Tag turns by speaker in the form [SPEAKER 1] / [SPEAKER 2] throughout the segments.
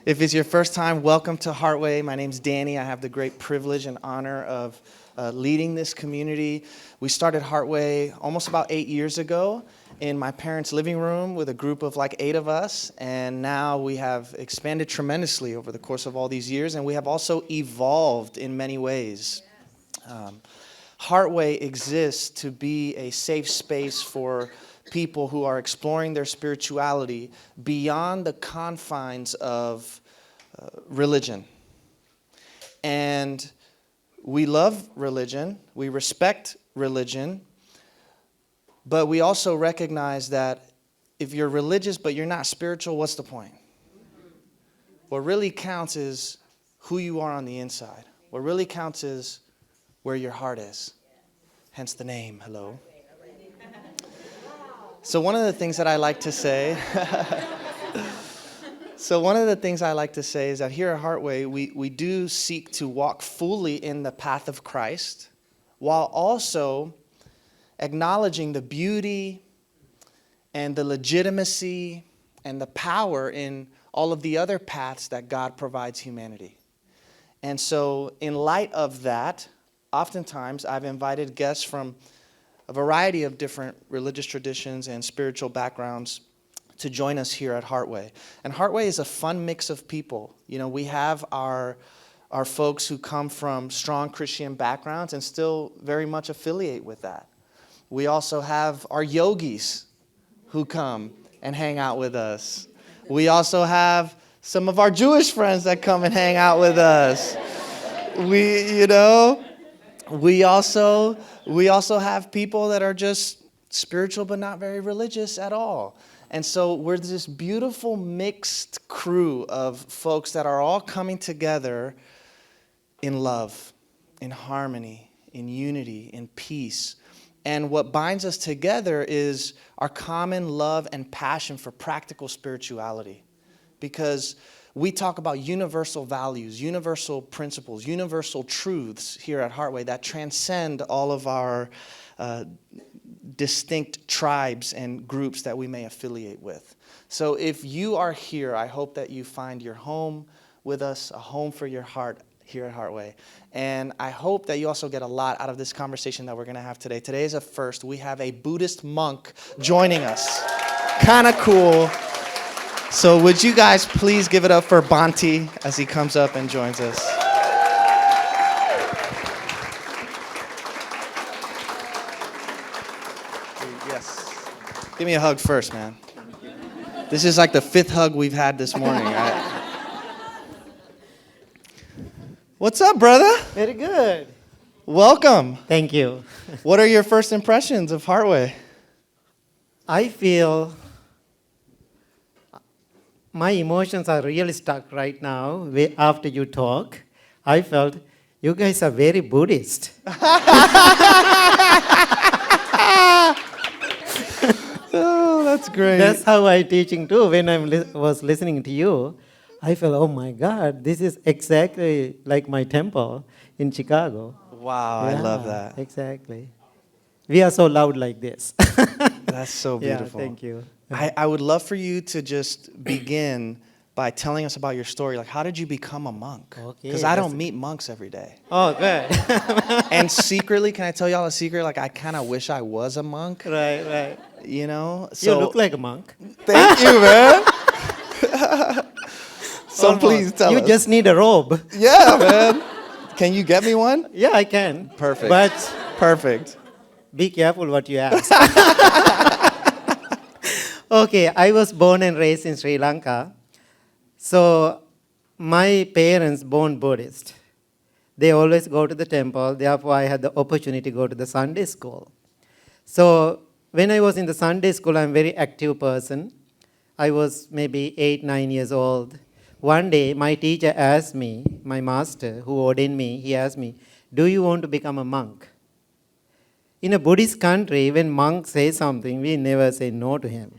[SPEAKER 1] If it's your first time, welcome to Heartway. My name's Danny. I have the great privilege and honor of leading this community. We started Heartway almost about 8 years ago in my parents' living room with a group of like 8 of us, and now we have expanded tremendously over the course of all these years, and we have also evolved in many ways. Heartway exists to be a safe space for people who are exploring their spirituality beyond the confines of religion. And we love religion, we respect religion, but we also recognize that if you're religious but you're not spiritual, what's the point? What really counts is who you are on the inside. What really counts is where your heart is. Hence the name, hello. So one of the things that I like to say, is that here at Heartway, we do seek to walk fully in the path of Christ, while also acknowledging the beauty and the legitimacy and the power in all of the other paths that God provides humanity. And so in light of that, oftentimes I've invited guests from a variety of different religious traditions and spiritual backgrounds to join us here at Heartway. And Heartway is a fun mix of people. You know, we have our folks who come from strong Christian backgrounds and still very much affiliate with that. We also have our yogis who come and hang out with us. We also have some of our Jewish friends that come and hang out with us. We also have people that are just spiritual but not very religious at all. And so we're this beautiful mixed crew of folks that are all coming together in love, in harmony, in unity, in peace. And what binds us together is our common love and passion for practical spirituality. Because we talk about universal values, universal principles, universal truths here at Heartway that transcend all of our distinct tribes and groups that we may affiliate with. So if you are here, I hope that you find your home with us, a home for your heart here at Heartway. And I hope that you also get a lot out of this conversation that we're going to have today. Today is a first. We have a Buddhist monk joining us. Kind of cool. So would you guys please give it up for Bhante as he comes up and joins us. Yes. Give me a hug first, man. This is like the 5th hug we've had this morning. What's up, brother?
[SPEAKER 2] Very good.
[SPEAKER 1] Welcome.
[SPEAKER 2] Thank you.
[SPEAKER 1] What are your first impressions of Heartway?
[SPEAKER 2] I feel my emotions are really stuck right now after you talk. I felt you guys are very Buddhist.
[SPEAKER 1] Oh, that's great.
[SPEAKER 2] That's how I'm teaching too. When I was listening to you, I felt, oh my God, this is exactly like my temple in Chicago.
[SPEAKER 1] Wow, I love that.
[SPEAKER 2] Exactly. We are so loud like this.
[SPEAKER 1] That's so beautiful.
[SPEAKER 2] Yeah, thank you.
[SPEAKER 1] I would love for you to just begin by telling us about your story. Like, how did you become a monk? Because I don't meet monks every day.
[SPEAKER 2] Oh, good.
[SPEAKER 1] And secretly, can I tell y'all a secret? Like, I kind of wish I was a monk.
[SPEAKER 2] Right.
[SPEAKER 1] You know?
[SPEAKER 2] You look like a monk.
[SPEAKER 1] Thank you, man. So please tell us.
[SPEAKER 2] You just need a robe.
[SPEAKER 1] Yeah, man. Can you get me one?
[SPEAKER 2] Yeah, I can.
[SPEAKER 1] Perfect.
[SPEAKER 2] But
[SPEAKER 1] perfect.
[SPEAKER 2] Be careful what you ask. Okay, I was born and raised in Sri Lanka. So my parents born Buddhist. They always go to the temple. Therefore, I had the opportunity to go to the Sunday school. So when I was in the Sunday school, I'm a very active person. I was maybe 8, 9 years old. One day, my teacher asked me, my master who ordained me, he asked me, do you want to become a monk? In a Buddhist country, when monks say something, we never say no to him.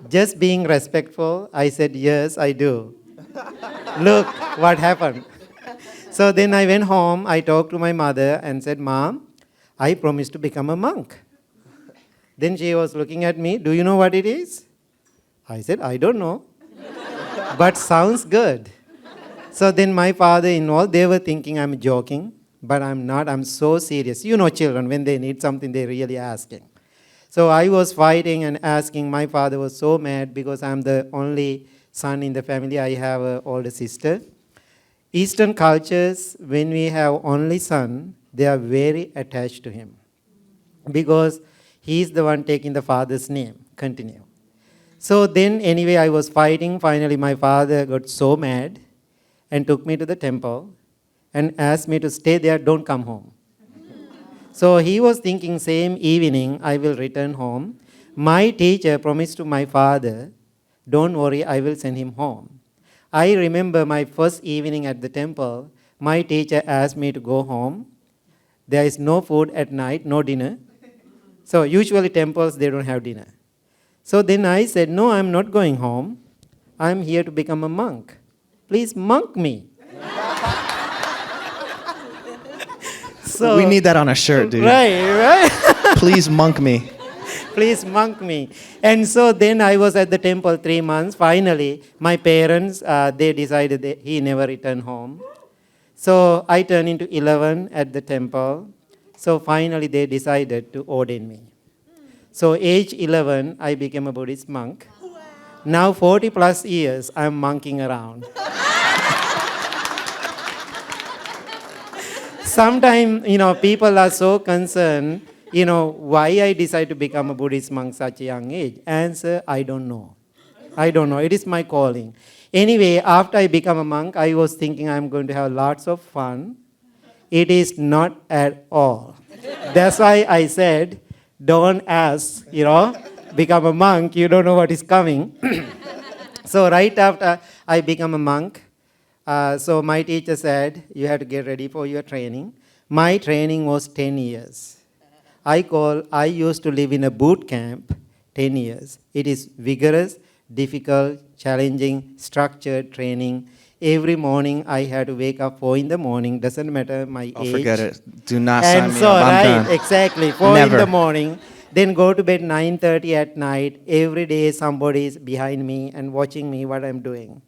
[SPEAKER 2] Just being respectful, I said, yes, I do. Look what happened. So then I went home, I talked to my mother and said, Mom, I promised to become a monk. Then she was looking at me, do you know what it is? I said, I don't know. but sounds good. So then my father-in-law, they were thinking I'm joking, but I'm not. I'm so serious. You know children, when they need something, they're really asking. So I was fighting and asking. My father was so mad because I'm the only son in the family. I have an older sister. Eastern cultures, when we have only son, they are very attached to him because he's the one taking the father's name. Continue. So then, anyway, I was fighting. Finally, my father got so mad and took me to the temple and asked me to stay there, don't come home. So he was thinking same evening I will return home. My teacher promised to my father, don't worry, I will send him home. I remember my first evening at the temple, my teacher asked me to go home. There is no food at night, no dinner. So usually temples, they don't have dinner. So then I said, no, I'm not going home. I'm here to become a monk. Please monk me. So,
[SPEAKER 1] we need that on a shirt, dude.
[SPEAKER 2] Right.
[SPEAKER 1] Please monk me.
[SPEAKER 2] Please monk me. And so then I was at the temple 3 months. Finally, my parents, they decided that he never returned home. So I turned into 11 at the temple. So finally they decided to ordain me. So age 11, I became a Buddhist monk. Now 40 plus years, I'm monking around. Sometimes, people are so concerned, why I decided to become a Buddhist monk such a young age. Answer, I don't know. It is my calling. Anyway, after I become a monk, I was thinking I'm going to have lots of fun. It is not at all. That's why I said, don't ask, become a monk, you don't know what is coming. So right after I become a monk, so my teacher said, you have to get ready for your training. My training was 10 years. I used to live in a boot camp 10 years. It is vigorous, difficult, challenging, structured training. Every morning I had to wake up 4 in the morning, doesn't matter my age.
[SPEAKER 1] Oh, forget it. Do not sign
[SPEAKER 2] And
[SPEAKER 1] me
[SPEAKER 2] so,
[SPEAKER 1] up. I'm
[SPEAKER 2] right,
[SPEAKER 1] done.
[SPEAKER 2] exactly, 4
[SPEAKER 1] Never.
[SPEAKER 2] in the morning. Then go to bed 9:30 at night. Every day somebody is behind me and watching me what I'm doing.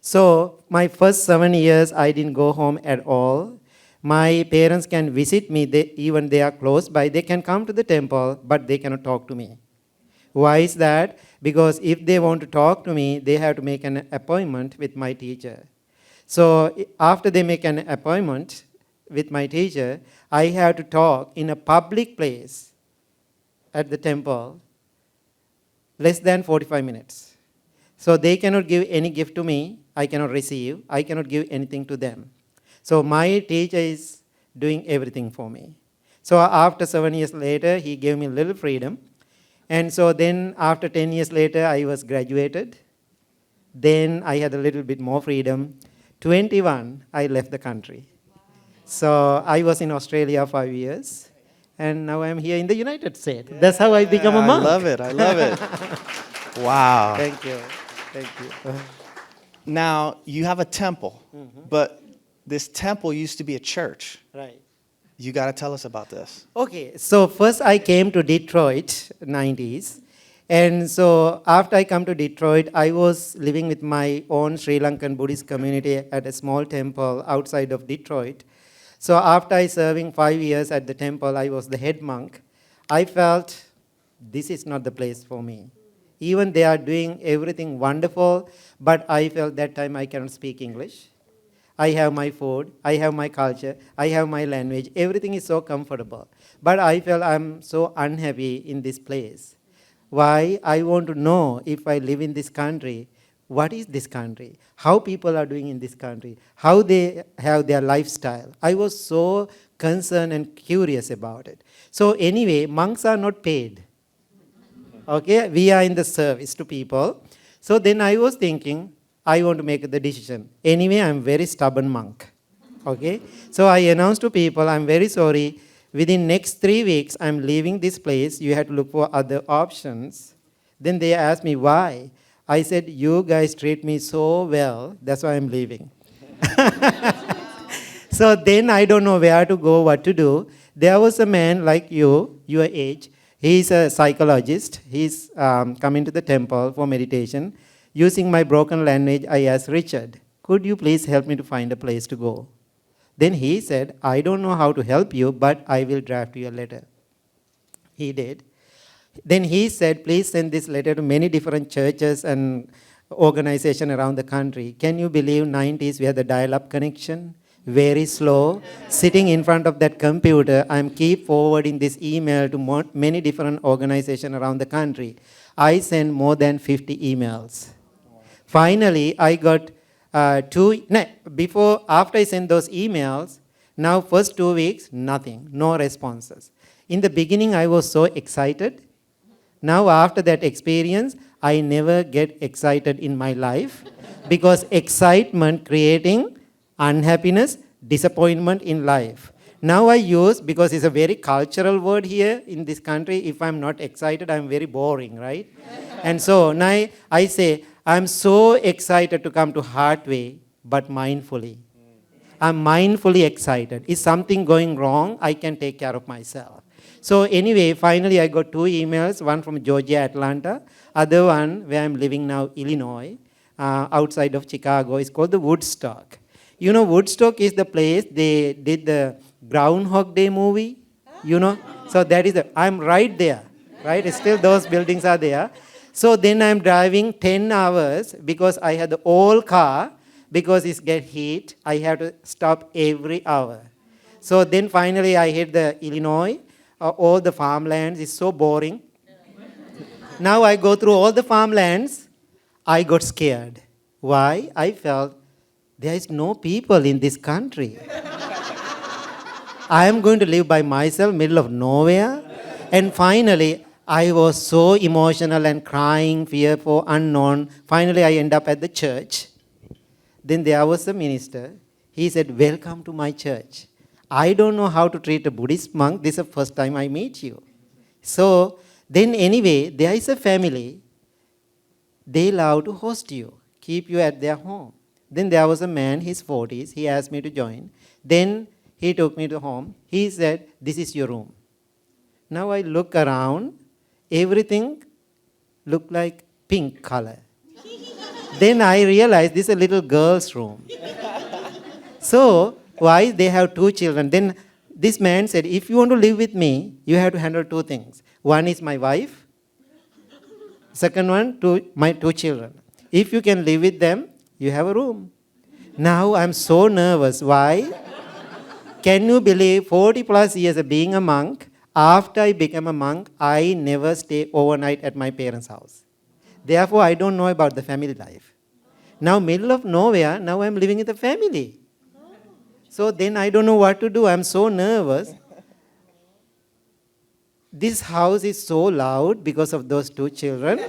[SPEAKER 2] So my first 7 years, I didn't go home at all. My parents can visit me, even they are close by. They can come to the temple, but they cannot talk to me. Why is that? Because if they want to talk to me, they have to make an appointment with my teacher. So after they make an appointment with my teacher, I have to talk in a public place at the temple less than 45 minutes. So they cannot give any gift to me. I cannot receive. I cannot give anything to them. So my teacher is doing everything for me. So after 7 years later, he gave me a little freedom. And so then after 10 years later, I was graduated. Then I had a little bit more freedom. 21, I left the country. So I was in Australia 5 years. And now I'm here in the United States. That's how I become a monk.
[SPEAKER 1] I love it. Wow.
[SPEAKER 2] Thank you. Thank you.
[SPEAKER 1] Now, you have a temple, but this temple used to be a church.
[SPEAKER 2] Right.
[SPEAKER 1] You got to tell us about this.
[SPEAKER 2] Okay, so first I came to Detroit, 90s. And so after I come to Detroit, I was living with my own Sri Lankan Buddhist community at a small temple outside of Detroit. So after I serving 5 years at the temple, I was the head monk. I felt this is not the place for me. Even they are doing everything wonderful, but I felt that time I cannot speak English. I have my food, I have my culture, I have my language, everything is so comfortable. But I felt I'm so unhappy in this place. Why? I want to know if I live in this country, what is this country? How people are doing in this country? How they have their lifestyle? I was so concerned and curious about it. So anyway, monks are not paid. Okay, we are in the service to people. So then I was thinking, I want to make the decision. Anyway, I'm very stubborn monk. Okay, so I announced to people, I'm very sorry, within next 3 weeks, I'm leaving this place. You have to look for other options. Then they asked me why. I said, you guys treat me so well, that's why I'm leaving. So then I don't know where to go, what to do. There was a man like you, your age. He's a psychologist. He's coming to the temple for meditation. Using my broken language, I asked Richard, could you please help me to find a place to go? Then he said, I don't know how to help you, but I will draft you a letter. He did. Then he said, please send this letter to many different churches and organizations around the country. Can you believe 90s we had the dial-up connection? Very slow. Sitting in front of that computer, I'm keep forwarding this email to many different organizations around the country. I sent more than 50 emails. Finally, I got after I sent those emails, now first 2 weeks, nothing, no responses. In the beginning, I was so excited. Now after that experience, I never get excited in my life because excitement creating unhappiness, disappointment in life. Now I use, because it's a very cultural word here in this country, if I'm not excited, I'm very boring, right? And so now I say, I'm so excited to come to Heartway, but mindfully. I'm mindfully excited. Is something going wrong? I can take care of myself. So anyway, finally I got 2 emails, one from Georgia, Atlanta, other one where I'm living now, Illinois, outside of Chicago. It's called the Woodstock. You know, Woodstock is the place they did the Groundhog Day movie, you know. So that is, I'm right there, right? Still those buildings are there. So then I'm driving 10 hours because I had the old car, because it get heat, I have to stop every hour. So then finally I hit the Illinois, all the farmlands, it's so boring. Now I go through all the farmlands, I got scared. Why? I felt there is no people in this country. I am going to live by myself, middle of nowhere. And finally, I was so emotional and crying, fearful, unknown. Finally, I end up at the church. Then there was a minister. He said, welcome to my church. I don't know how to treat a Buddhist monk. This is the first time I meet you. So then anyway, there is a family. They love to host you, keep you at their home. Then there was a man, his 40s. He asked me to join. Then he took me to home. He said, this is your room. Now I look around. Everything looked like pink color. Then I realized this is a little girl's room. So why they have 2 children? Then this man said, if you want to live with me, you have to handle 2 things. One is my wife. Second one, my 2 children. If you can live with them, you have a room. Now I'm so nervous. Why? Can you believe 40 plus years of being a monk? After I became a monk, I never stay overnight at my parents' house. Therefore, I don't know about the family life. Now, middle of nowhere, now I'm living with a family. So then I don't know what to do. I'm so nervous. This house is so loud because of those 2 children.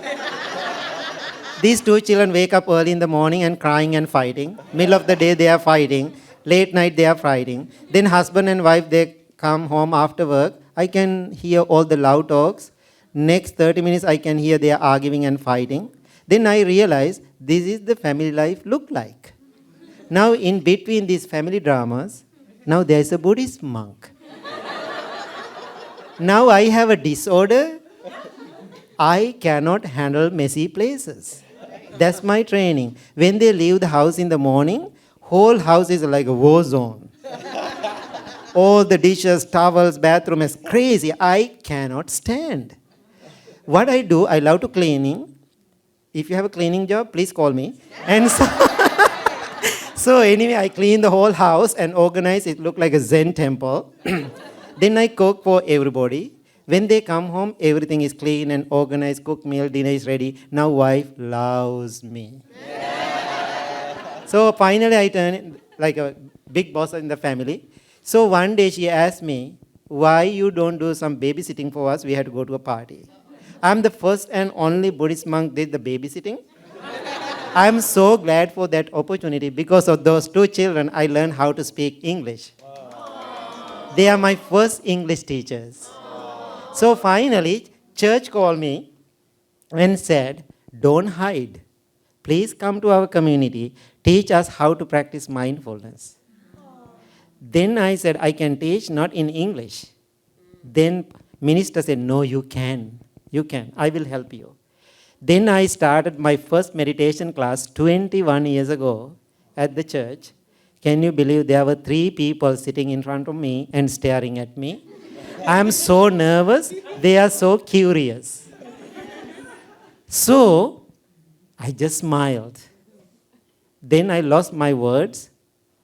[SPEAKER 2] These 2 children wake up early in the morning and crying and fighting. Middle of the day, they are fighting. Late night, they are fighting. Then husband and wife, they come home after work. I can hear all the loud talks. Next 30 minutes, I can hear they are arguing and fighting. Then I realize this is the family life look like. Now, in between these family dramas, now there is a Buddhist monk. Now I have a disorder. I cannot handle messy places. That's my training. When they leave the house in the morning, whole house is like a war zone. All the dishes, towels, bathroom is crazy. I cannot stand. What I do, I love to cleaning. If you have a cleaning job, please call me. And so anyway, I clean the whole house and organize it, look like a Zen temple. Then I cook for everybody. When they come home, everything is clean and organized, cook meal, dinner is ready. Now wife loves me. Yeah. So finally I turn like a big boss in the family. So one day she asked me, why you don't do some babysitting for us? We had to go to a party. I'm the first and only Buddhist monk did the babysitting. I'm so glad for that opportunity. Because of those 2 children, I learned how to speak English. Wow. They are my first English teachers. Wow. So finally, church called me and said, don't hide. Please come to our community. Teach us how to practice mindfulness. Then I said, I can teach, not in English. Then minister said, no, you can. You can. I will help you. Then I started my first meditation class 21 years ago at the church. Can you believe there were 3 people sitting in front of me and staring at me? I am so nervous. They are so curious. So I just smiled. Then I lost my words.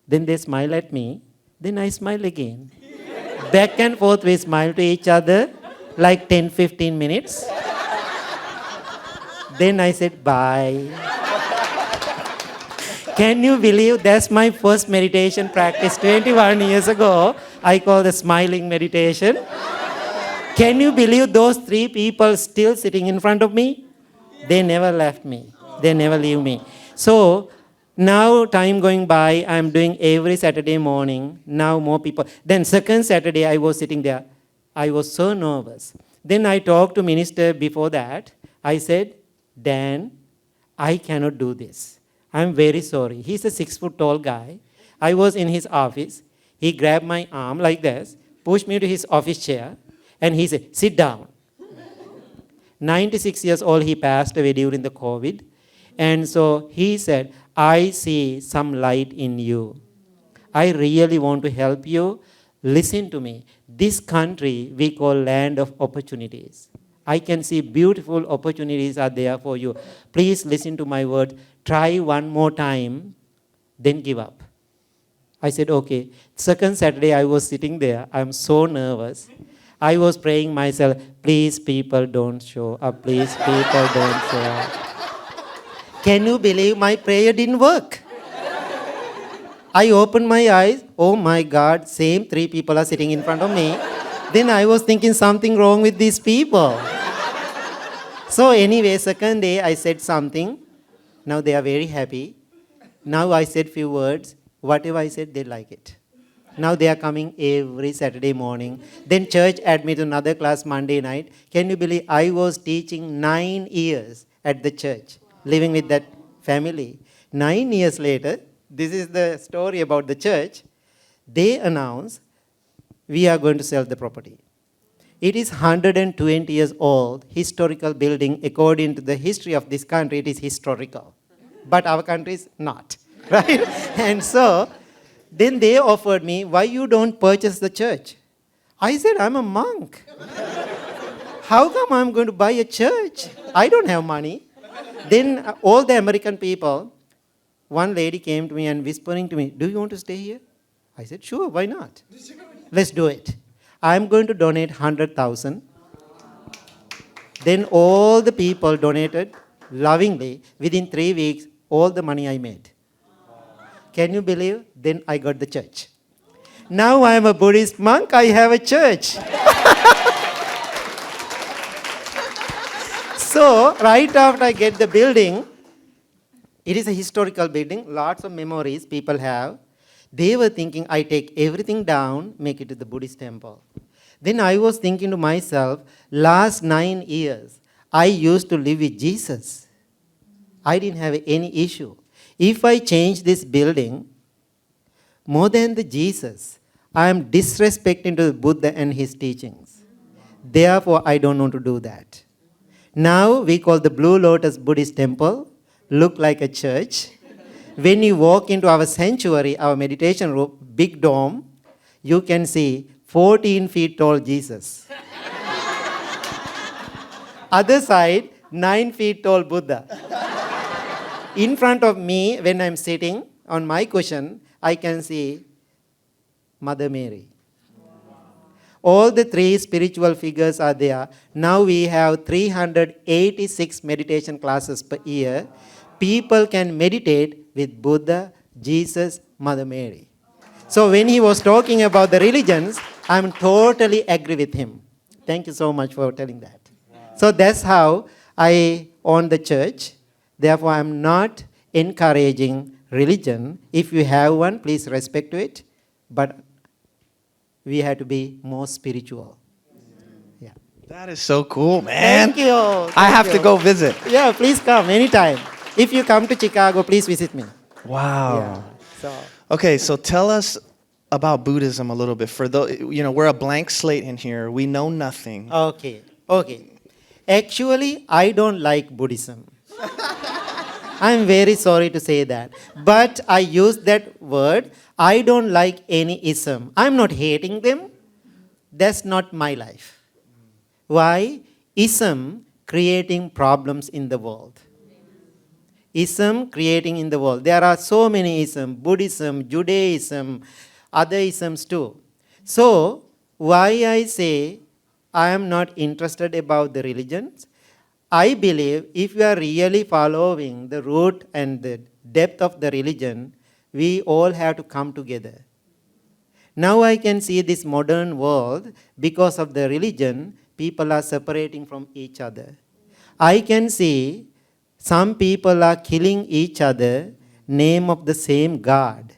[SPEAKER 2] Then they smile at me. Then I smile again. Back and forth we smile to each other like 10-15 minutes. Then I said bye. Can you believe that's my first meditation practice 21 years ago? I call the smiling meditation. Can you believe those 3 people still sitting in front of me? They never left me. They never leave me. So now time going by, I'm doing every Saturday morning. Now more people. Then second Saturday I was sitting there. I was so nervous. Then I talked to minister before that. I said, Dan, I cannot do this. I'm very sorry. He's a 6 foot tall guy. I was in his office. He grabbed my arm like this, pushed me to his office chair, and he said, sit down. 96 years old, he passed away during the COVID. And so he said, I see some light in you. I really want to help you. Listen to me. This country we call land of opportunities. I can see beautiful opportunities are there for you. Please listen to my word. Try one more time, then give up. I said, okay. Second Saturday, I was sitting there. I'm so nervous. I was praying myself, please people don't show up. Please people don't show up. Can you believe my prayer didn't work? I opened my eyes. Oh my God, same 3 people are sitting in front of me. Then I was thinking something wrong with these people. So anyway, second day I said something. Now they are very happy. Now I said few words. Whatever I said, they like it. Now they are coming every Saturday morning. Then church add me to another class Monday night. Can you believe I was teaching 9 years at the church, living with that family. 9 years later, this is the story about the church. They announced, we are going to sell the property. It is 120 years old, historical building. According to the history of this country, it is historical. But our country is not, right? And so, then they offered me, why you don't purchase the church? I said, I'm a monk. How come I'm going to buy a church? I don't have money. Then all the American people, one lady came to me and whispering to me, do you want to stay here? I said, sure, why not? Let's do it. I'm going to donate 100,000. Then all the people donated lovingly. Within 3 weeks, all the money I made. Can you believe? Then I got the church. Now I am a Buddhist monk, I have a church. So, right after I get the building, it is a historical building, lots of memories people have. They were thinking, I take everything down, make it to the Buddhist temple. Then I was thinking to myself, last 9 years, I used to live with Jesus. I didn't have any issue. If I change this building, more than the Jesus, I am disrespecting to the Buddha and his teachings. Therefore, I don't want to do that. Now we call the Blue Lotus Buddhist temple, look like a church. When you walk into our sanctuary, our meditation room, big dome, you can see 14 feet tall Jesus. Other side, 9 feet tall Buddha. In front of me, when I'm sitting on my cushion, I can see Mother Mary. All the 3 spiritual figures are there. Now we have 386 meditation classes per year. People can meditate with Buddha, Jesus, Mother Mary. So when he was talking about the religions, I'm totally agree with him. Thank you so much for telling that. Wow. So that's how I own the church. Therefore, I'm not encouraging religion. If you have one, please respect it. But we have to be more spiritual. Yeah.
[SPEAKER 1] That is so cool, man.
[SPEAKER 2] Thank you.
[SPEAKER 1] I have to go visit.
[SPEAKER 2] Yeah, please come anytime. If you come to Chicago, please visit me.
[SPEAKER 1] Wow.
[SPEAKER 2] Yeah. So.
[SPEAKER 1] Okay, so tell us about Buddhism a little bit. For those, we're a blank slate in here. We know nothing.
[SPEAKER 2] Okay. Actually, I don't like Buddhism. I'm very sorry to say that. But I use that word. I don't like any ism. I'm not hating them. That's not my life. Why? Ism creating problems in the world. Ism creating in the world. There are so many isms, Buddhism, Judaism, other isms too. So, why I say I am not interested about the religions? I believe if we are really following the root and the depth of the religion, we all have to come together. Now I can see this modern world, because of the religion, people are separating from each other. I can see some people are killing each other, name of the same God.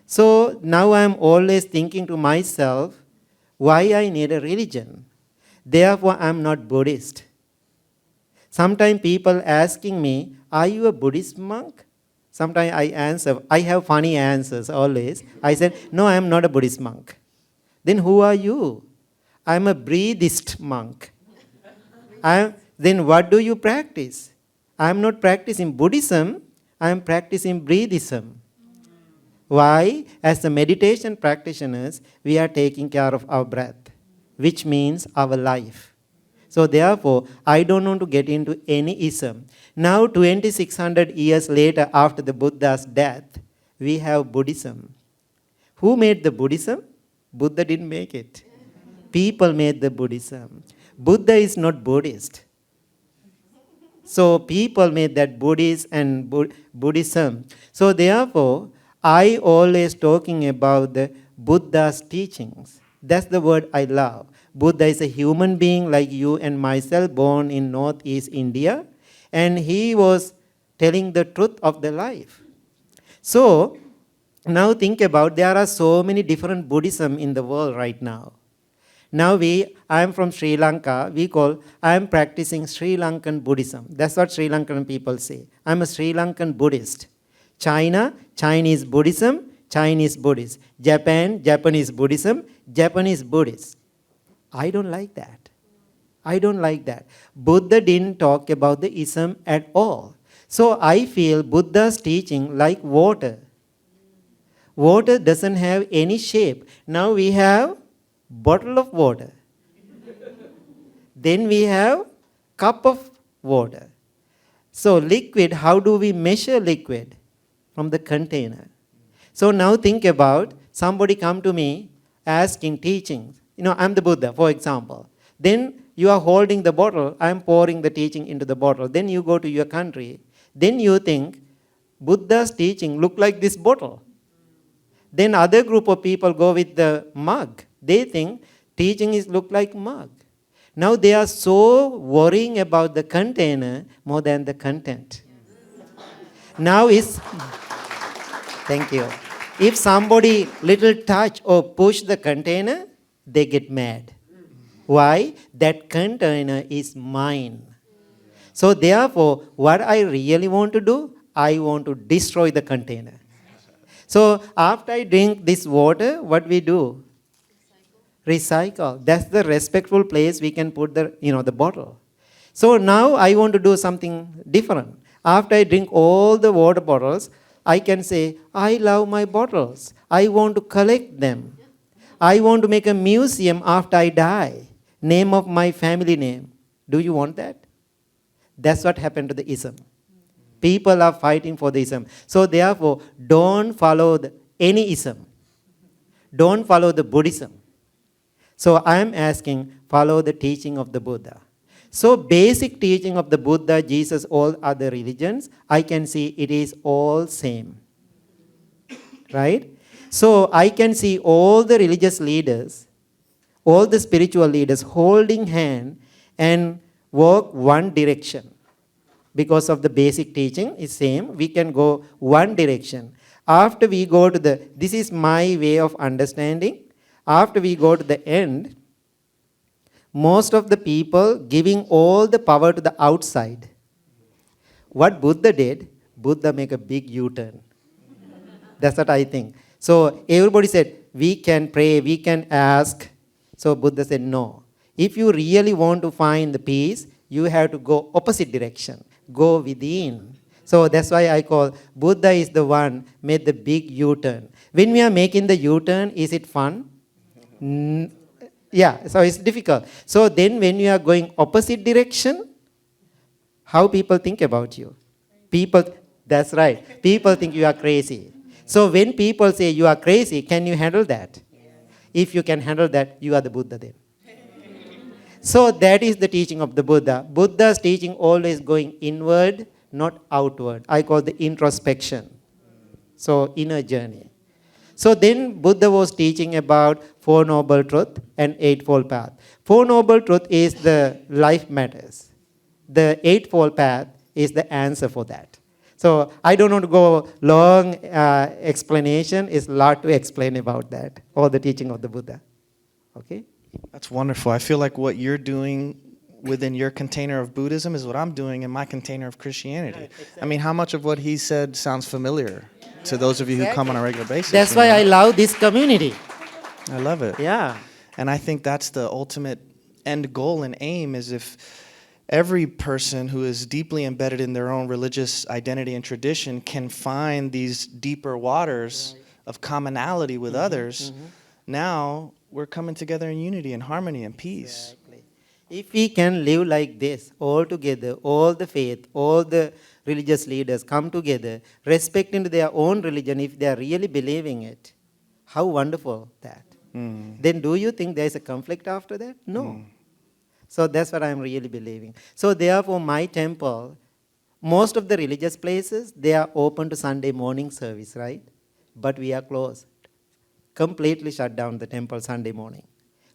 [SPEAKER 2] So now I am always thinking to myself, why I need a religion? Therefore I am not Buddhist. Sometimes people asking me, are you a Buddhist monk? Sometimes I answer, I have funny answers always. I said, no, I am not a Buddhist monk. Then who are you? I am a Buddhist monk. Then what do you practice? I am not practicing Buddhism, I am practicing Buddhism. Why? As the meditation practitioners, we are taking care of our breath, which means our life. So therefore, I don't want to get into any ism. Now, 2600 years later, after the Buddha's death, we have Buddhism. Who made the Buddhism? Buddha didn't make it. People made the Buddhism. Buddha is not Buddhist. So people made that Buddhist and Buddhism. So therefore, I always talking about the Buddha's teachings. That's the word I love. Buddha is a human being like you and myself, born in Northeast India, and he was telling the truth of the life. So now think about, there are so many different Buddhism in the world right now. Now I am from Sri Lanka, I am practicing Sri Lankan Buddhism. That's what Sri Lankan people say. I'm a Sri Lankan Buddhist. China, Chinese Buddhism, Chinese Buddhist. Japan, Japanese Buddhism, Japanese Buddhist. I don't like that. I don't like that. Buddha didn't talk about the ism at all. So I feel Buddha's teaching like water. Water doesn't have any shape. Now we have bottle of water. Then we have cup of water. So liquid, how do we measure liquid? From the container. So now think about, somebody come to me asking teachings. I'm the Buddha, for example. Then you are holding the bottle, I am pouring the teaching into the bottle. Then you go to your country. Then you think, Buddha's teaching look like this bottle. Then other group of people go with the mug. They think teaching is look like mug. Now they are so worrying about the container more than the content. Now thank you. If somebody little touch or push the container, they get mad. Why? That container is mine. So therefore, what I really want to do, I want to destroy the container. So after I drink this water, what we do? Recycle. That's the respectful place we can put the bottle. So now I want to do something different. After I drink all the water bottles, I can say, I love my bottles. I want to collect them. I want to make a museum after I die. Name of my family name. Do you want that? That's what happened to the ism. People are fighting for the ism. So therefore, don't follow any ism. Don't follow the Buddhism. So I am asking, follow the teaching of the Buddha. So basic teaching of the Buddha, Jesus, all other religions, I can see it is all same. Right? So I can see all the religious leaders, all the spiritual leaders holding hand and walk one direction. Because of the basic teaching is same, we can go one direction. After we go to this is my way of understanding. After we go to the end, most of the people giving all the power to the outside. What Buddha did, Buddha make a big U-turn. That's what I think. So everybody said, we can pray, we can ask. So Buddha said, no. If you really want to find the peace, you have to go opposite direction, go within. So that's why I call Buddha is the one made the big U-turn. When we are making the U-turn, is it fun? N- yeah, so it's difficult. So then when you are going opposite direction, how people think about you? People, that's right. People think you are crazy. So when people say you are crazy, can you handle that? If you can handle that, you are the Buddha then. So that is the teaching of the Buddha. Buddha's teaching always going inward, not outward. I call the introspection. So inner journey. So then Buddha was teaching about Four Noble Truth and Eightfold Path. Four Noble Truth is the life matters. The Eightfold Path is the answer for that. So I don't want to go long explanation. It's a lot to explain about that, all the teaching of the Buddha. Okay?
[SPEAKER 1] That's wonderful. I feel like what you're doing within your container of Buddhism is what I'm doing in my container of Christianity.
[SPEAKER 2] Right, exactly.
[SPEAKER 1] I mean, how much of what he said sounds familiar to those of you who come on a regular basis?
[SPEAKER 2] That's
[SPEAKER 1] you
[SPEAKER 2] why
[SPEAKER 1] know?
[SPEAKER 2] I love this community.
[SPEAKER 1] I love it.
[SPEAKER 2] Yeah.
[SPEAKER 1] And I think that's the ultimate end goal and aim is if every person who is deeply embedded in their own religious identity and tradition can find these deeper waters of commonality with others, now we're coming together in unity and harmony and peace.
[SPEAKER 2] Exactly. If we can live like this, all together, all the faith, all the religious leaders come together, respecting their own religion, if they are really believing it, how wonderful that. Then do you think there is a conflict after that? No. So that's what I'm really believing. So therefore, my temple, most of the religious places, they are open to Sunday morning service, right? But we are closed. Completely shut down the temple Sunday morning.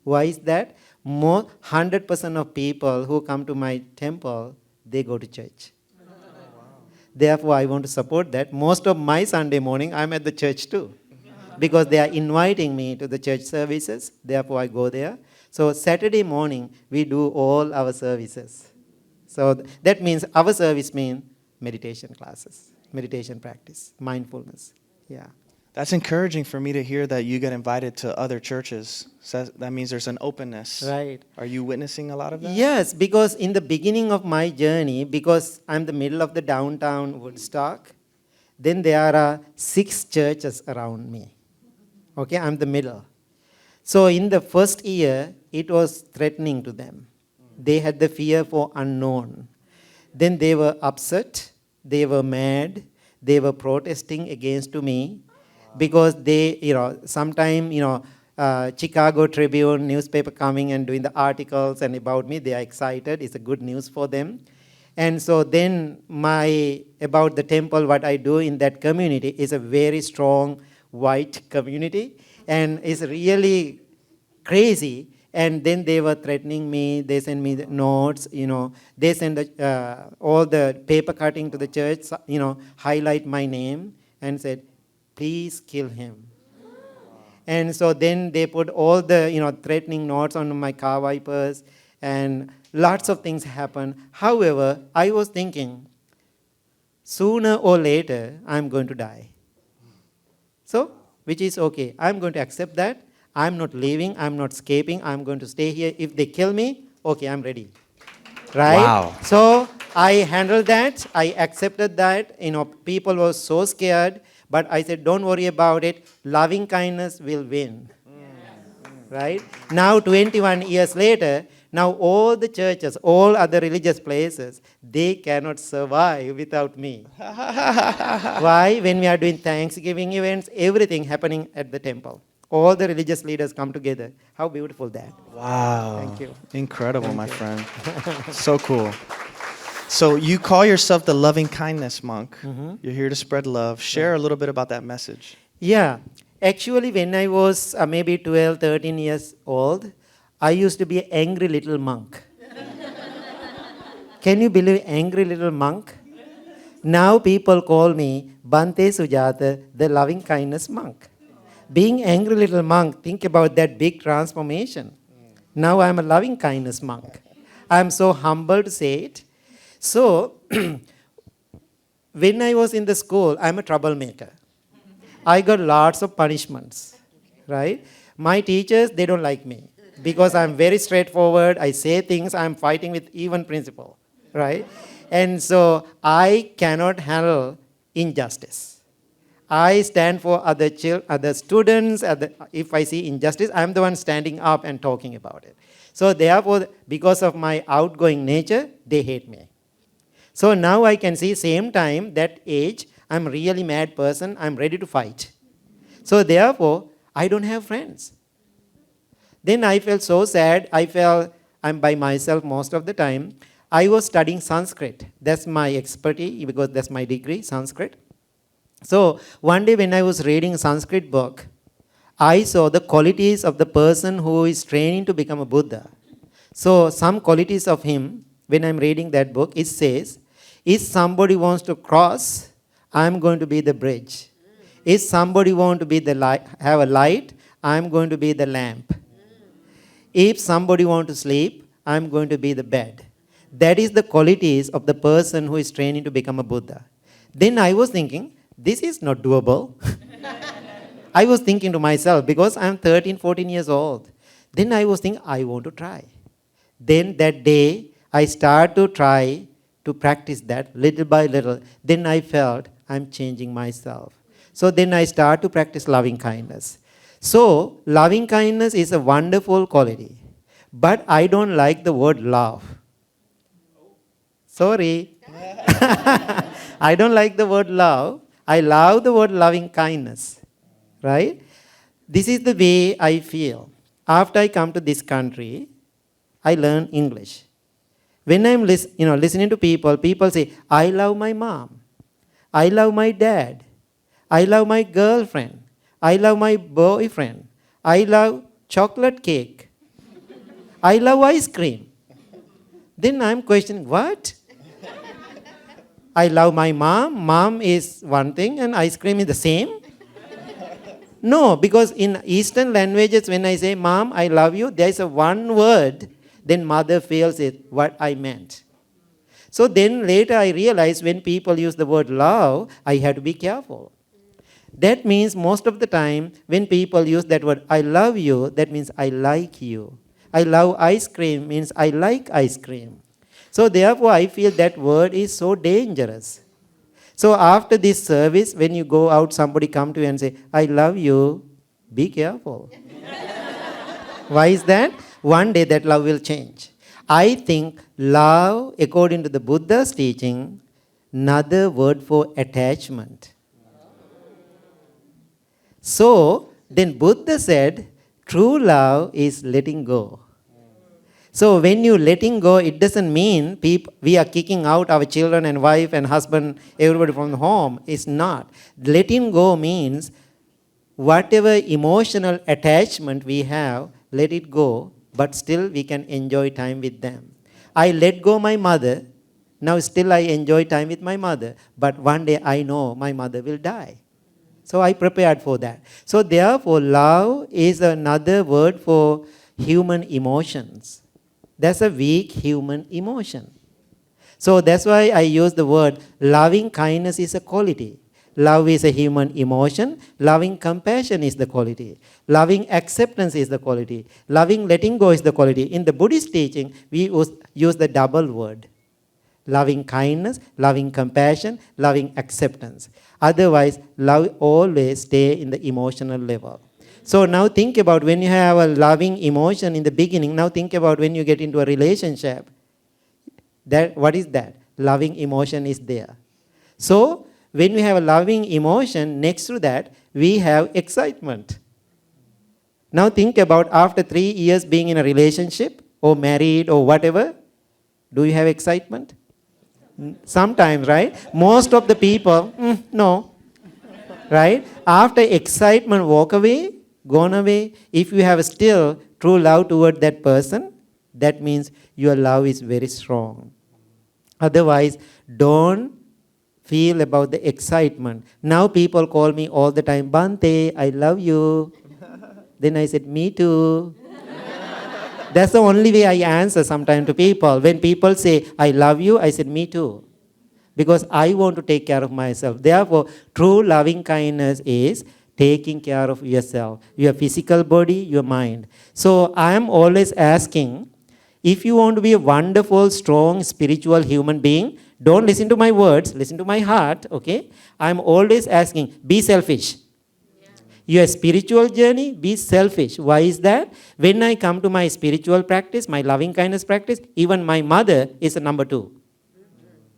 [SPEAKER 2] Why is that? 100% of people who come to my temple, they go to church. Therefore, I want to support that. Most of my Sunday morning, I'm at the church too. Because they are inviting me to the church services. Therefore, I go there. So Saturday morning, we do all our services. So that means our service means meditation classes, meditation practice, mindfulness. Yeah.
[SPEAKER 1] That's encouraging for me to hear that you get invited to other churches. So that means there's an openness.
[SPEAKER 2] Right.
[SPEAKER 1] Are you witnessing a lot of that?
[SPEAKER 2] Yes, because in the beginning of my journey, because I'm the middle of the downtown Woodstock, then there are 6 churches around me. Okay, I'm the middle. So in the first year, it was threatening to them. They had the fear for unknown. Then they were upset, they were mad, they were protesting against to me because they, sometime, Chicago Tribune newspaper coming and doing the articles and about me, they are excited. It's a good news for them. And so then about the temple, what I do in that community is a very strong white community. And it's really crazy. And then they were threatening me. They send me the notes, They send all the paper cutting to the church, highlight my name and said, please kill him. And so then they put all the, threatening notes on my car wipers and lots of things happen. However, I was thinking, sooner or later, I'm going to die. So, which is okay. I'm going to accept that. I'm not leaving. I'm not escaping. I'm going to stay here. If they kill me, okay, I'm ready. Right?
[SPEAKER 1] Wow.
[SPEAKER 2] So I handled that. I accepted that. People were so scared. But I said, don't worry about it. Loving kindness will win. Right? Now, 21 years later, now all the churches, all other religious places, they cannot survive without me. Why? When we are doing Thanksgiving events, everything happening at the temple. All the religious leaders come together. How beautiful that.
[SPEAKER 1] Wow.
[SPEAKER 2] Thank you.
[SPEAKER 1] Incredible,
[SPEAKER 2] Thank
[SPEAKER 1] my
[SPEAKER 2] you.
[SPEAKER 1] friend. So cool. So you call yourself the loving kindness monk. You're here to spread love. Share a little bit about that message.
[SPEAKER 2] Yeah. Actually, when I was maybe 12, 13 years old, I used to be an angry little monk. Can you believe angry little monk? Now people call me Bhante Sujathe, the loving kindness monk. Being angry little monk, think about that big transformation. Now I'm a loving kindness monk. I'm so humble to say it. So, when I was in the school, I'm a troublemaker. I got lots of punishments, right? My teachers, they don't like me. because I'm very straightforward. I say things, I'm fighting with even principle, right? And so I cannot handle injustice. I stand for other students. If I see injustice, I'm the one standing up and talking about it. So therefore, because of my outgoing nature, they hate me. So now I can see same time, that age, I'm really mad person, I'm ready to fight. So therefore, I don't have friends. Then I felt so sad. I felt I'm by myself most of the time. I was studying Sanskrit. That's my expertise because that's my degree, Sanskrit. So one day when I was reading a Sanskrit book, I saw the qualities of the person who is training to become a Buddha. So some qualities of him, when I'm reading that book, it says, if somebody wants to cross, I'm going to be the bridge. If somebody wants to be the light, have a light, I'm going to be the lamp. If somebody wants to sleep, I'm going to be the bed. That is the qualities of the person who is training to become a Buddha. Then I was thinking, this is not doable. I was thinking to myself, because I'm 13, 14 years old. Then I was thinking, I want to try. Then that day, I started to try to practice that little by little. Then I felt I'm changing myself. So then I started to practice loving kindness. So loving kindness is a wonderful quality. But I don't like the word love. Sorry. I don't like the word love. I love the word loving kindness. Right? This is the way I feel. After I come to this country, I learn English. When I'm listening to people, people say, I love my mom. I love my dad. I love my girlfriend. I love my boyfriend. I love chocolate cake. I love ice cream. Then I'm questioning, what? I love my mom. Mom is one thing and ice cream is the same? No, because in Eastern languages, when I say, Mom, I love you, there is a one word, then mother feels it, what I meant. So then later I realized when people use the word love, I have to be careful. That means most of the time when people use that word, I love you, that means I like you. I love ice cream means I like ice cream. So therefore I feel that word is so dangerous. So after this service, when you go out, somebody come to you and say, I love you, be careful. Why is that? One day that love will change. I think love, according to the Buddha's teaching, another word for attachment. So then Buddha said, true love is letting go. So when you letting go, it doesn't mean we are kicking out our children and wife and husband, everybody from the home. It's not. Letting go means whatever emotional attachment we have, let it go, but still we can enjoy time with them. I let go my mother, now still I enjoy time with my mother, but one day I know my mother will die. So I prepared for that. So therefore, love is another word for human emotions. That's a weak human emotion. So that's why I use the word loving kindness is a quality. Love is a human emotion. Loving compassion is the quality. Loving acceptance is the quality. Loving letting go is the quality. In the Buddhist teaching, we use the double word. Loving kindness, loving compassion, loving acceptance. Otherwise, love always stay in the emotional level. So now think about when you have a loving emotion in the beginning, now think about when you get into a relationship. What is that? Loving emotion is there. So when we have a loving emotion, next to that, we have excitement. Now think about after 3 years being in a relationship or married or whatever, do you have excitement? Sometimes, right? Most of the people, no. Right? After excitement walk away, gone away, if you have still true love toward that person, that means your love is very strong. Otherwise, don't feel about the excitement. Now people call me all the time, Bhante, I love you. Then I said, me too. That's the only way I answer sometimes to people. When people say, I love you, I said, me too. Because I want to take care of myself. Therefore, true loving kindness is taking care of yourself, your physical body, your mind. So I am always asking, if you want to be a wonderful, strong, spiritual human being, don't listen to my words, listen to my heart, okay? I'm always asking, be selfish. Your spiritual journey, be selfish. Why is that? When I come to my spiritual practice, my loving kindness practice, even my mother is a number two.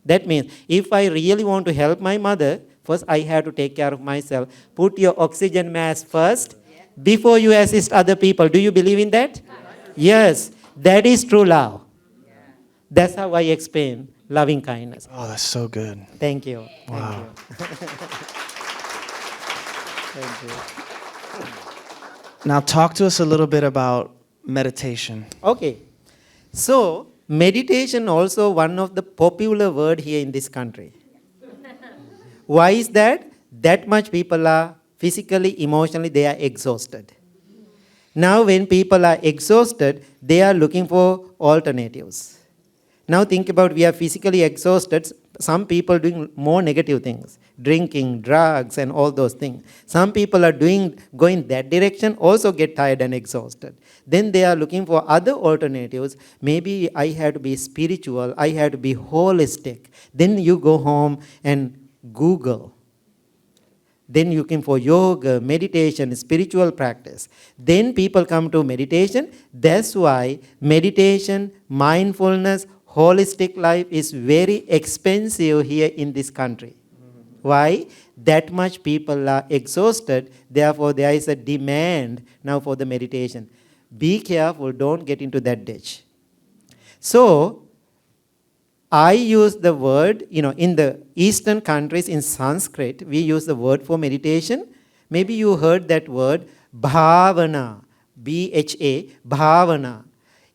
[SPEAKER 2] That means if I really want to help my mother, first I have to take care of myself. Put your oxygen mask first before you assist other people. Do you believe in that? Yes, that is true love. That's how I explain loving kindness.
[SPEAKER 1] Oh, that's so good.
[SPEAKER 2] Thank you.
[SPEAKER 1] Wow.
[SPEAKER 2] Thank you. Thank you.
[SPEAKER 1] Now, talk to us a little bit about meditation.
[SPEAKER 2] Okay. So, meditation also one of the popular word here in this country. Why is that? That much people are physically, emotionally, they are exhausted. Now, when people are exhausted, they are looking for alternatives. Now, think about we are physically exhausted. Some people doing more negative things, drinking, drugs, and all those things. Some people are going that direction, also get tired and exhausted. Then they are looking for other alternatives. Maybe I have to be spiritual, I have to be holistic. Then you go home and Google. Then you looking for yoga, meditation, spiritual practice. Then people come to meditation. That's why meditation, mindfulness, holistic life is very expensive here in this country. Why? That much people are exhausted. Therefore, there is a demand now for the meditation. Be careful, don't get into that ditch. So, I use the word, in the Eastern countries in Sanskrit, we use the word for meditation. Maybe you heard that word, bhavana, B-H-A, bhavana.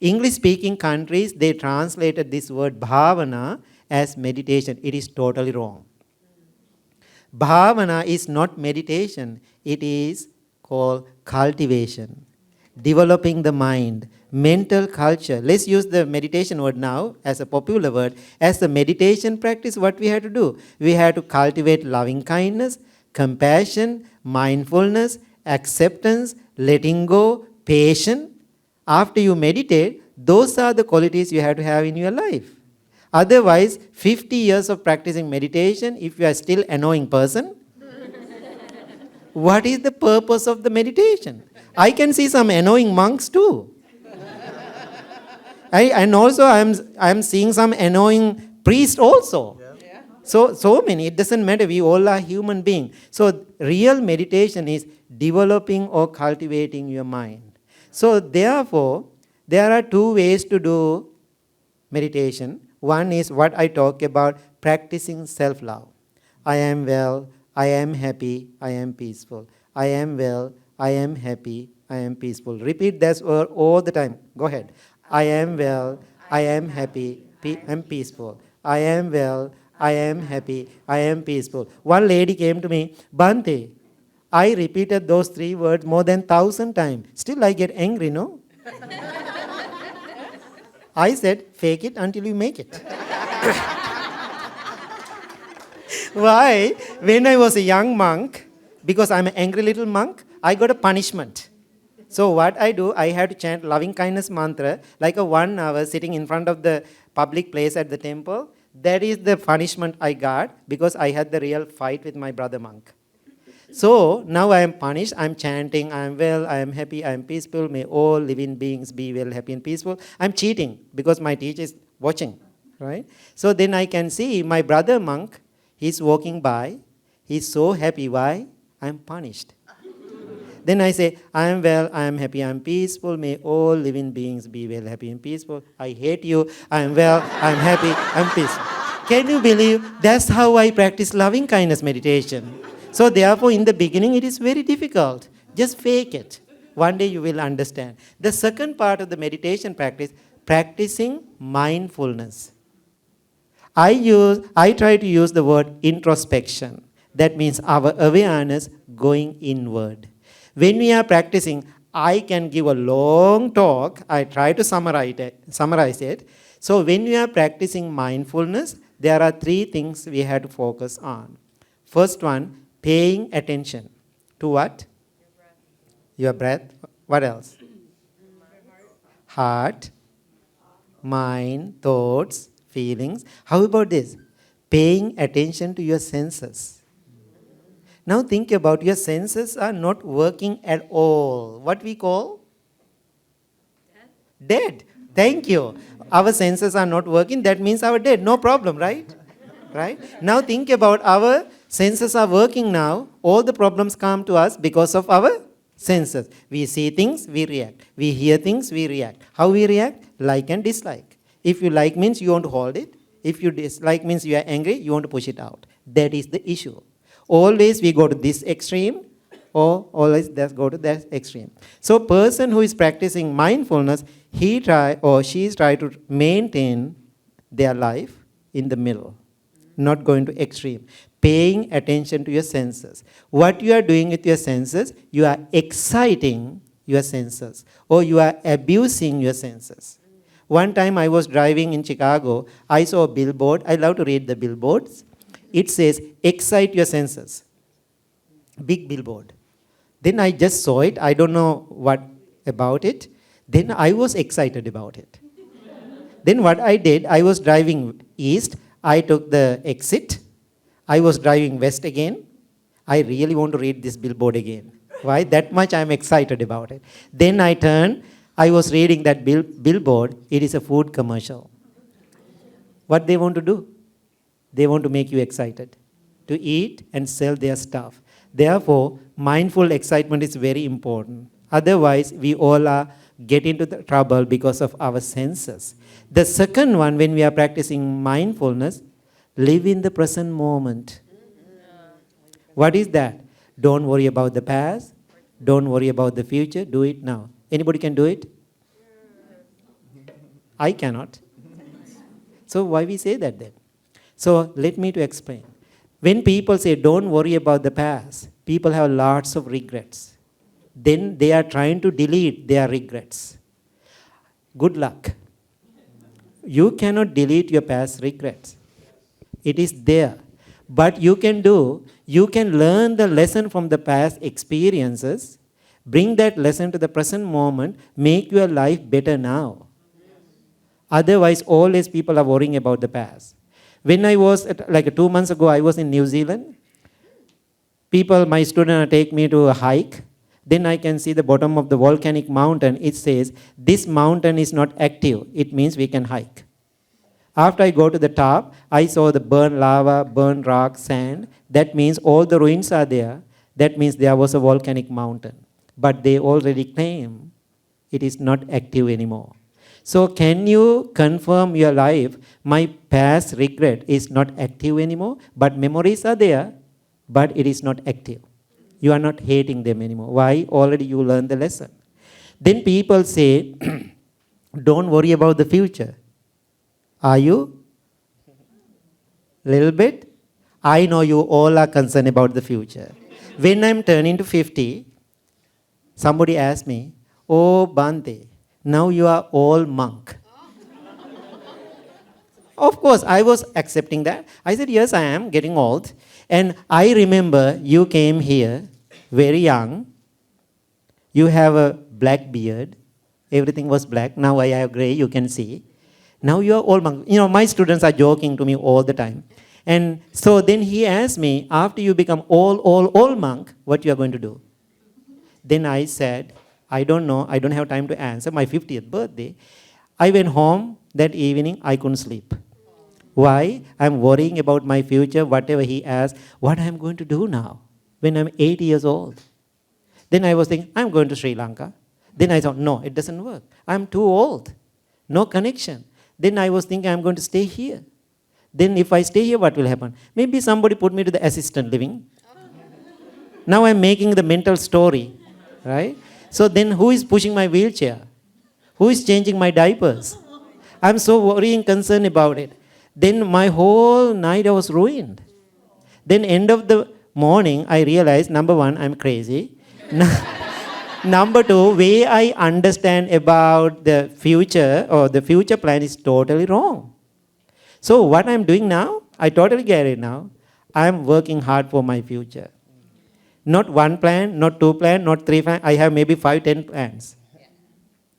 [SPEAKER 2] English-speaking countries, they translated this word bhavana as meditation. It is totally wrong. Bhavana is not meditation. It is called cultivation, developing the mind, mental culture. Let's use the meditation word now as a popular word. As a meditation practice, what we have to do? We have to cultivate loving kindness, compassion, mindfulness, acceptance, letting go, patience. After you meditate, those are the qualities you have to have in your life. Otherwise, 50 years of practicing meditation, if you are still an annoying person, what is the purpose of the meditation? I can see some annoying monks too. And also I'm seeing some annoying priests also. Yeah. So many, it doesn't matter, we all are human beings. So real meditation is developing or cultivating your mind. So therefore, there are two ways to do meditation. One is what I talk about, practicing self-love. I am well, I am happy, I am peaceful. I am well, I am happy, I am peaceful. Repeat that word all the time. Go ahead. I am well, I am happy, I am peaceful. I am well, I am happy, I am peaceful. One lady came to me, Bhante, I repeated those 3 words more than 1,000 times. Still I get angry, no? I said, fake it until you make it. Why? When I was a young monk, because I'm an angry little monk, I got a punishment. So what I do, I had to chant loving kindness mantra like a 1 hour sitting in front of the public place at the temple. That is the punishment I got because I had the real fight with my brother monk. So now I am punished, I am chanting, I am well, I am happy, I am peaceful, may all living beings be well, happy and peaceful. I am cheating because my teacher is watching, right? So then I can see my brother monk, he's walking by, he's so happy. Why? I am punished. Then I say, I am well, I am happy, I am peaceful, may all living beings be well, happy and peaceful. I hate you, I am well, I am happy, I am peaceful. Can you believe that's how I practice loving kindness meditation? So therefore, in the beginning, it is very difficult. Just fake it. One day you will understand. The second part of the meditation practice, practicing mindfulness. I try to use the word introspection. That means our awareness going inward. When we are practicing, I can give a long talk. I try to summarize it. So when we are practicing mindfulness, there are 3 things we have to focus on. First one, paying attention. To what? Your breath. What else? Heart, mind, thoughts, feelings. How about this? Paying attention to your senses. Now think about your senses are not working at all. What we call? Dead. Thank you. Our senses are not working. That means our dead. No problem, right? Right? Now think about our senses are working now. All the problems come to us because of our senses. We see things, we react. We hear things, we react. How we react? Like and dislike. If you like means you want to hold it. If you dislike means you are angry, you want to push it out. That is the issue. Always we go to this extreme or always let's go to that extreme. So person who is practicing mindfulness, he try or she is trying to maintain their life in the middle, not going to extreme. Paying attention to your senses. What you are doing with your senses, you are exciting your senses or you are abusing your senses. One time I was driving in Chicago, I saw a billboard. I love to read the billboards. It says, excite your senses. Big billboard. Then I just saw it. I don't know what about it. Then I was excited about it. Then what I did, I was driving east. I took the exit. I was driving west again. I really want to read this billboard again. Why? That much I'm excited about it. Then I turned. I was reading that billboard. It is a food commercial. What they want to do? They want to make you excited to eat and sell their stuff. Therefore, mindful excitement is very important. Otherwise, we all are get into the trouble because of our senses. The second one, when we are practicing mindfulness, live in the present moment. What is that? Don't worry about the past. Don't worry about the future. Do it now. Anybody can do it? I cannot. So why we say that then? So let me to explain. When people say don't worry about the past, people have lots of regrets. Then they are trying to delete their regrets. Good luck. You cannot delete your past regrets. It is there. But you can learn the lesson from the past experiences, bring that lesson to the present moment, make your life better now. Otherwise, always people are worrying about the past. When I was, like 2 months ago, I was in New Zealand. My student take me to a hike. Then I can see the bottom of the volcanic mountain. It says, this mountain is not active. It means we can hike. After I go to the top, I saw the burnt lava, burnt rock, sand. That means all the ruins are there. That means there was a volcanic mountain. But they already claim it is not active anymore. So can you confirm your life? My past regret is not active anymore, but memories are there, but it is not active. You are not hating them anymore. Why? Already you learned the lesson. Then people say, don't worry about the future. Are you? Little bit? I know you all are concerned about the future. When I'm turning to 50, somebody asked me, oh, Bhante, now you are all monk. Of course, I was accepting that. I said, yes, I am getting old. And I remember you came here very young. You have a black beard. Everything was black. Now I have gray, you can see. Now you are all monk. You know, my students are joking to me all the time. And so then he asked me, after you become all monk, what you are going to do? Then I said, I don't know. I don't have time to answer. My 50th birthday. I went home that evening. I couldn't sleep. Why? I'm worrying about my future, whatever he asked, what I'm going to do now when I'm 80 years old. Then I was thinking, I'm going to Sri Lanka. Then I thought, no, it doesn't work. I'm too old. No connection. Then I was thinking, I'm going to stay here. Then if I stay here, what will happen? Maybe somebody put me to the assistant living. Now I'm making the mental story, right? So then who is pushing my wheelchair? Who is changing my diapers? I'm so worrying, concerned about it. Then my whole night I was ruined. Then end of the morning, I realized, number one, I'm crazy. Number two, way I understand about the future or the future plan is totally wrong. So what I'm doing now, I totally get it now. I'm working hard for my future. Not one plan, not two plan, not three plan. I have maybe 5, 10 plans.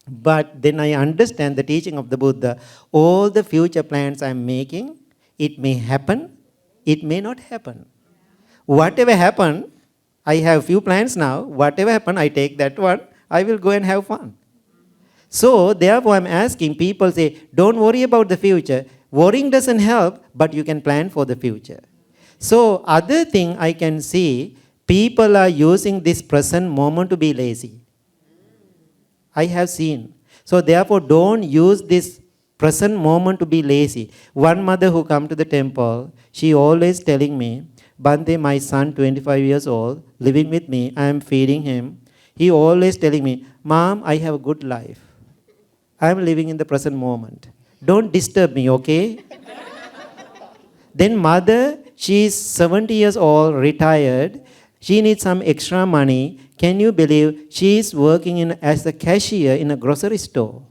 [SPEAKER 2] But then I understand the teaching of the Buddha. All the future plans I'm making, it may happen, it may not happen. Whatever happen, I have few plans now. Whatever happen, I take that one. I will go and have fun. So therefore, I'm asking people say, don't worry about the future. Worrying doesn't help, but you can plan for the future. So other thing I can see, people are using this present moment to be lazy. I have seen. So therefore, don't use this present moment to be lazy. One mother who come to the temple, she always telling me, Bhante, my son, 25 years old, living with me, I am feeding him. He always telling me, Mom, I have a good life. I am living in the present moment. Don't disturb me, okay? Then mother, she is 70 years old, retired. She needs some extra money. Can you believe she is working as a cashier in a grocery store?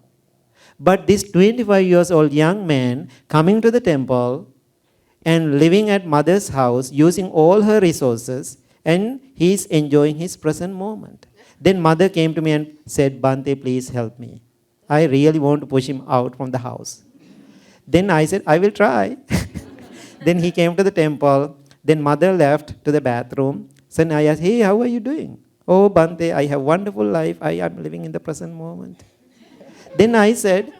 [SPEAKER 2] But this 25 years old young man coming to the temple and living at mother's house, using all her resources, and he is enjoying his present moment. Then mother came to me and said, Bhante, please help me. I really want to push him out from the house. Then I said, I will try. Then he came to the temple. Then mother left to the bathroom. So I asked, hey, how are you doing? Oh, Bhante, I have wonderful life. I am living in the present moment. Then I said,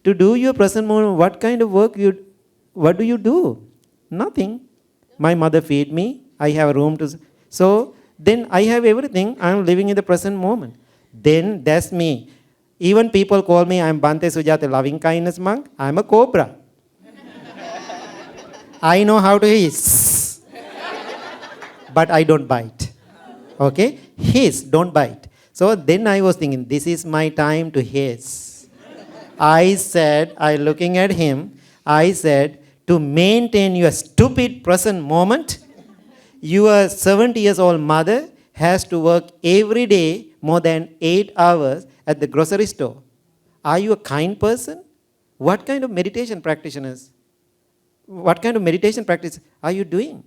[SPEAKER 2] to do your present moment, what kind of work what do you do? Nothing. My mother feed me. I have a room to. So then I have everything. I am living in the present moment. Then that's me. Even people call me, I am Bhante Sujathe, loving kindness monk. I am a cobra. I know how to hiss, but I don't bite. Okay? Hiss, don't bite. So then I was thinking, this is my time to hiss. I said, looking at him, I said, to maintain your stupid present moment, your 70 years old mother has to work every day more than 8 hours at the grocery store. Are you a kind person? What kind of meditation practitioners? What kind of meditation practice are you doing?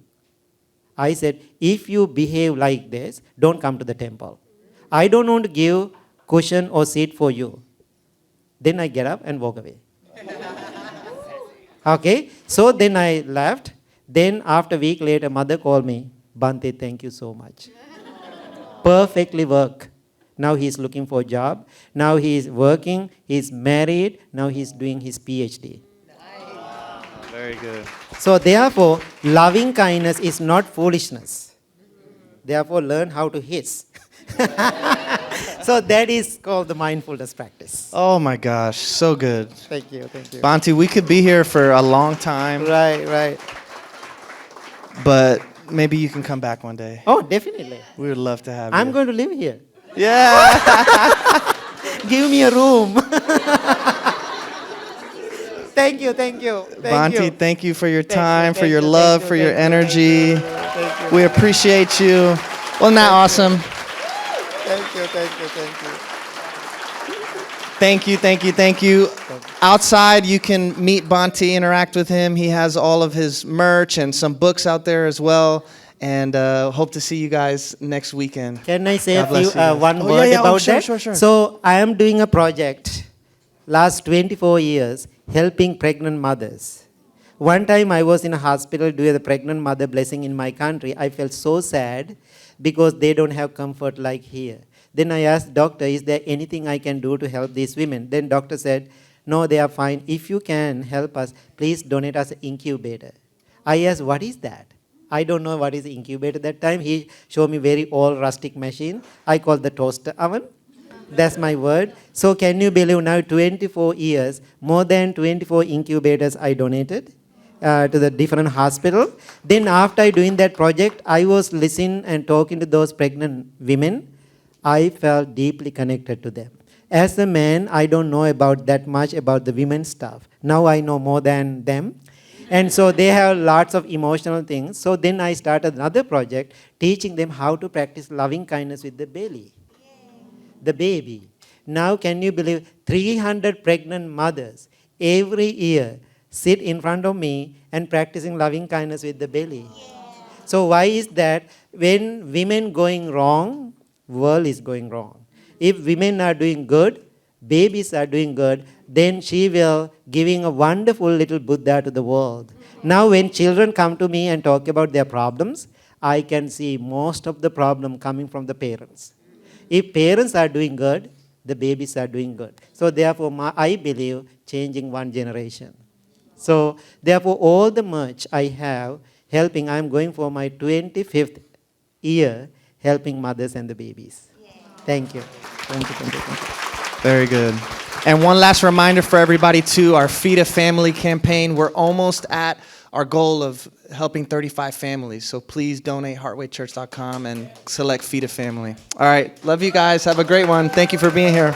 [SPEAKER 2] I said, if you behave like this, don't come to the temple. I don't want to give cushion or seat for you. Then I get up and walk away. Okay, so then I left. Then after a week later, mother called me, Bhante, thank you so much. Perfectly work. Now he's looking for a job. Now he's working. He's married. Now he's doing his PhD.
[SPEAKER 1] Very good.
[SPEAKER 2] So therefore, loving kindness is not foolishness. Therefore, learn how to hiss. So that is called the mindfulness practice.
[SPEAKER 1] Oh my gosh, so good.
[SPEAKER 2] Thank you, thank you.
[SPEAKER 1] Bhante, we could be here for a long time,
[SPEAKER 2] Right.
[SPEAKER 1] but maybe you can come back one day.
[SPEAKER 2] Oh, definitely.
[SPEAKER 1] We would love to have you.
[SPEAKER 2] I'm going to live here.
[SPEAKER 1] Yeah.
[SPEAKER 2] Give me a room. Thank you.
[SPEAKER 1] Bhante, thank you for your time, for
[SPEAKER 2] thank
[SPEAKER 1] your
[SPEAKER 2] you,
[SPEAKER 1] love,
[SPEAKER 2] thank you,
[SPEAKER 1] for your
[SPEAKER 2] thank you,
[SPEAKER 1] energy.
[SPEAKER 2] thank you.
[SPEAKER 1] We appreciate you. Wasn't that awesome?
[SPEAKER 2] Thank you.
[SPEAKER 1] Thank you. Outside, you can meet Bhante, interact with him. He has all of his merch and some books out there as well. And hope to see you guys next weekend.
[SPEAKER 2] Can I say
[SPEAKER 1] God bless you guys.
[SPEAKER 2] one
[SPEAKER 1] Oh,
[SPEAKER 2] word
[SPEAKER 1] yeah,
[SPEAKER 2] about
[SPEAKER 1] sure,
[SPEAKER 2] that?
[SPEAKER 1] Sure.
[SPEAKER 2] So I am doing a project last 24 years helping pregnant mothers. One time I was in a hospital doing the pregnant mother blessing in my country. I felt so sad because they don't have comfort like here. Then I asked doctor, is there anything I can do to help these women? Then doctor said, no, they are fine. If you can help us, please donate us an incubator. I asked, what is that? I don't know what is incubator that time. He showed me very old rustic machine. I call the toaster oven. That's my word. So can you believe now 24 years, more than 24 incubators I donated to the different hospital. Then after doing that project, I was listening and talking to those pregnant women. I felt deeply connected to them. As a man, I don't know about that much about the women's stuff. Now I know more than them. And so they have lots of emotional things. So then I started another project teaching them how to practice loving kindness with the belly. The baby. Now can you believe 300 pregnant mothers every year sit in front of me and practicing loving kindness with the belly. So why is that? When women going wrong, world is going wrong. If women are doing good, babies are doing good, then she will giving a wonderful little Buddha to the world. Now when children come to me and talk about their problems, I can see most of the problem coming from the parents. If parents are doing good, the babies are doing good. So therefore, I believe changing one generation. So therefore, all the much I have helping, I'm going for my 25th year helping mothers and the babies. Thank you. Thank you. Thank you. Thank you.
[SPEAKER 1] Very good. And one last reminder for everybody too, our Feed a Family campaign. We're almost at our goal of helping 35 families. So please donate heartwaychurch.com and select Feed a Family. All right. Love you guys. Have a great one. Thank you for being here.